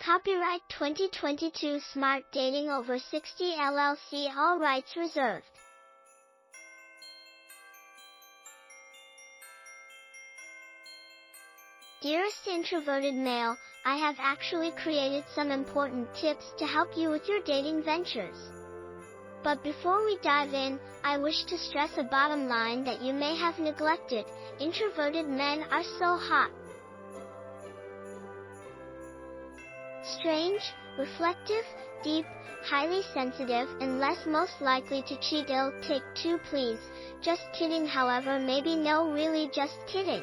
Copyright 2022 Smart Dating Over 60 LLC. All rights reserved. Dearest introverted male, I have actually created some important tips to help you with your dating ventures. But before we dive in, I wish to stress a bottom line that you may have neglected. Introverted men are so hot. Strange, reflective, deep, highly sensitive, and less most likely to cheat. Take two please. Just kidding. However, maybe no, really just kidding.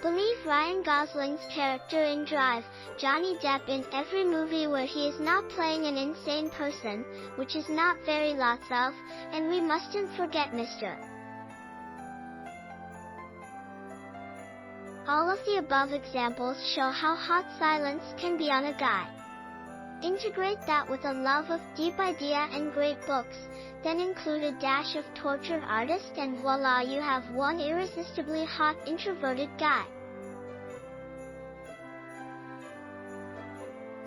Believe Ryan Gosling's character in Drive, Johnny Depp in every movie where he is not playing an insane person, which is not very lots of, and we mustn't forget Mr. All of the above examples show how hot silence can be on a guy. Integrate that with a love of deep idea and great books, then include a dash of tortured artist, and voila, you have one irresistibly hot introverted guy.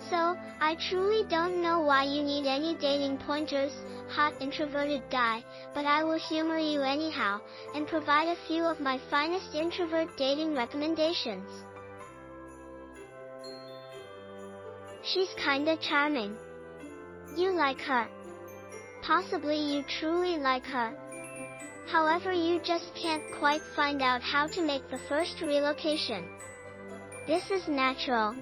So, I truly don't know why you need any dating pointers, hot introverted guy, but I will humor you anyhow, and provide a few of my finest introvert dating recommendations. She's kinda charming. You like her. Possibly you truly like her. However, you just can't quite find out how to make the first relocation. This is natural.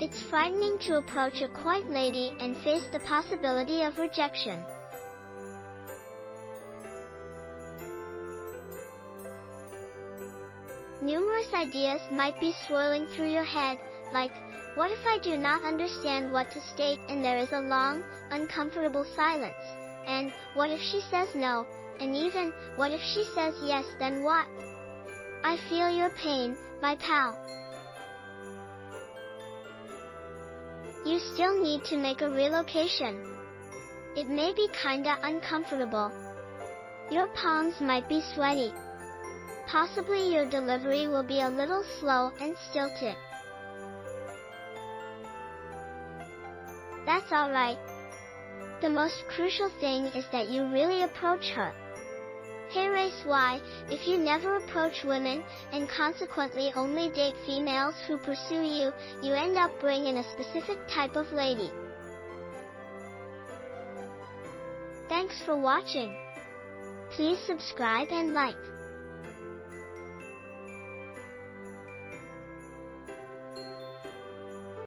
It's frightening to approach a quiet lady and face the possibility of rejection. Numerous ideas might be swirling through your head, like, what if I do not understand what to state and there is a long, uncomfortable silence? And, what if she says no? And even, what if she says yes, then what? I feel your pain, my pal. You still need to make a relocation. It may be kinda uncomfortable. Your palms might be sweaty. Possibly your delivery will be a little slow and stilted. That's alright. The most crucial thing is that you really approach her. Hey Race Y, if you never approach women, and consequently only date females who pursue you, you end up bringing a specific type of lady. Thanks for watching. Please subscribe and like.